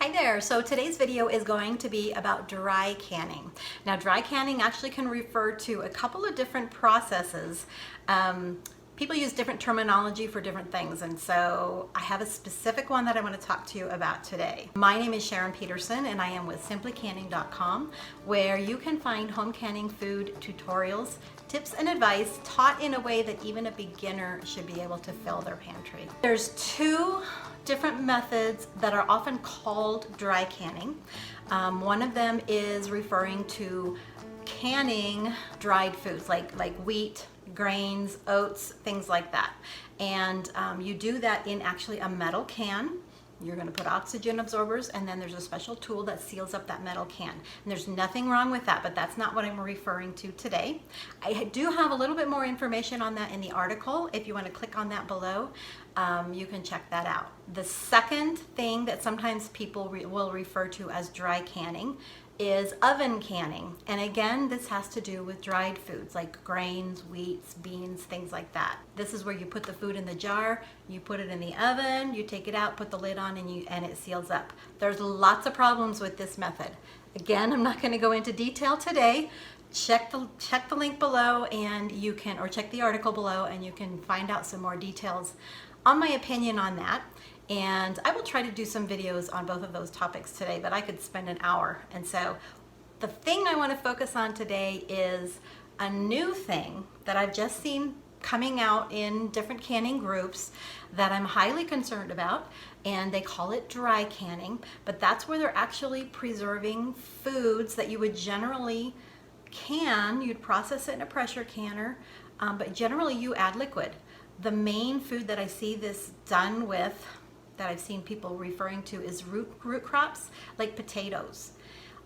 Hi there. So today's video is going to be about dry canning. Now, dry canning actually can refer to a couple of different processes. People use different terminology for different things, and so I have a specific one that I want to talk to you about today. My name is Sharon Peterson, and I am with simplycanning.com, where you can find home canning food tutorials, tips, and advice taught in a way that even a beginner should be able to fill their pantry. There's two different methods that are often called dry canning. One of them is referring to canning dried foods like wheat, grains, oats, things like that. And you do that in actually a metal can. You're going to put oxygen absorbers, and then there's a special tool that seals up that metal can. And there's nothing wrong with that, but that's not what I'm referring to today. I do have a little bit more information on that in the article. If you want to click on that below, you can check that out. The second thing that sometimes people will refer to as dry canning is oven canning. And again, this has to do with dried foods like grains, wheats, beans, things like that. This is where you put the food in the jar, you put it in the oven, you take it out, put the lid on, and it seals up. There's lots of problems with this method. Again, I'm not going to go into detail today. Check the link below, and you can, or check the article below, and you can find out some more details on my opinion on that. And I will try to do some videos on both of those topics today, but I could spend an hour. And so the thing I want to focus on today is a new thing that I've just seen coming out in different canning groups that I'm highly concerned about, and they call it dry canning, but that's where they're actually preserving foods that you would generally can. You'd process it in a pressure canner, but generally you add liquid. The main food that I see this done with, that I've seen people referring to, is root crops like potatoes.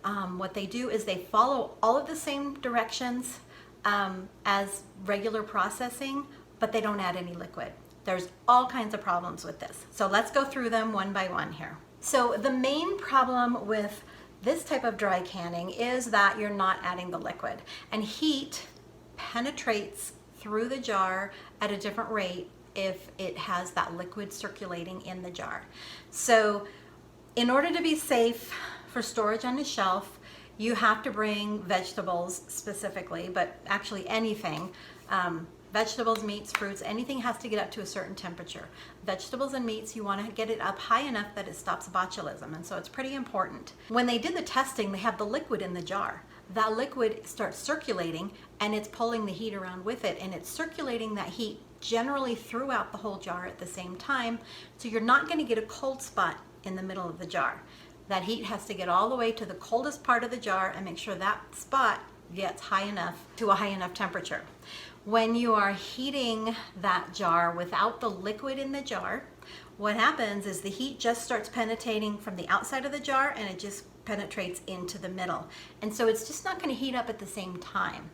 What they do is they follow all of the same directions as regular processing, but they don't add any liquid. There's all kinds of problems with this. So let's go through them one by one here. So the main problem with this type of dry canning is that you're not adding the liquid, and heat penetrates through the jar at a different rate if it has that liquid circulating in the jar. So in order to be safe for storage on the shelf, you have to bring vegetables specifically, but actually anything, vegetables, meats, fruits, anything has to get up to a certain temperature. Vegetables and meats, you want to get it up high enough that it stops botulism, and so it's pretty important. When they did the testing, they have the liquid in the jar. That liquid starts circulating, and it's pulling the heat around with it, and it's circulating that heat generally throughout the whole jar at the same time, so you're not going to get a cold spot in the middle of the jar. That heat has to get all the way to the coldest part of the jar and make sure that spot gets high enough, to a high enough temperature. When you are heating that jar without the liquid in the jar, what happens is the heat just starts penetrating from the outside of the jar, and it just penetrates into the middle. And so it's just not going to heat up at the same time.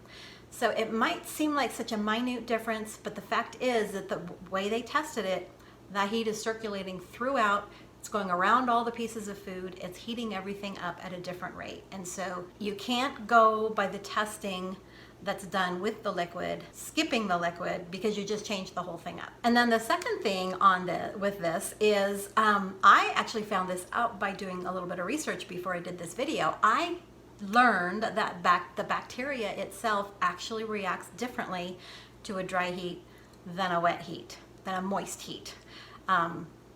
So it might seem like such a minute difference, but the fact is that the way they tested it, that heat is circulating throughout. It's going around all the pieces of food. It's heating everything up at a different rate. And so you can't go by the testing that's done with the liquid, skipping the liquid, because you just changed the whole thing up. And then the second thing with this is, I actually found this out by doing a little bit of research before I did this video. I learned that the bacteria itself actually reacts differently to a dry heat than a wet heat, than a moist heat.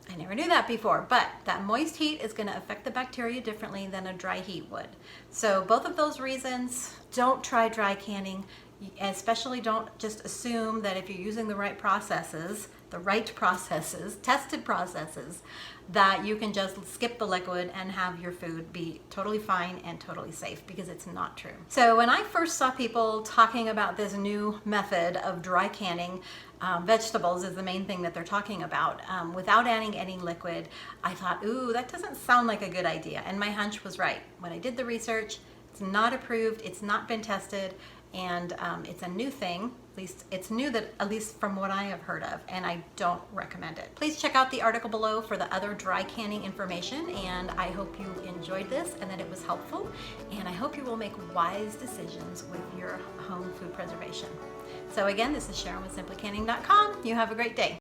I never knew that before, but that moist heat is going to affect the bacteria differently than a dry heat would. So both of those reasons, don't try dry canning. Especially don't just assume that if you're using the right processes, tested processes, that you can just skip the liquid and have your food be totally fine and totally safe, because it's not true. So when I first saw people talking about this new method of dry canning, vegetables is the main thing that they're talking about, without adding any liquid, I thought, ooh, that doesn't sound like a good idea. And my hunch was right. When I did the research, it's not approved, it's not been tested, and it's a new thing. At least it's new, that at least from what I have heard of, and I don't recommend it. Please check out the article below for the other dry canning information, and I hope you enjoyed this and that it was helpful, and I hope you will make wise decisions with your home food preservation. So again, this is Sharon with simplycanning.com. You have a great day.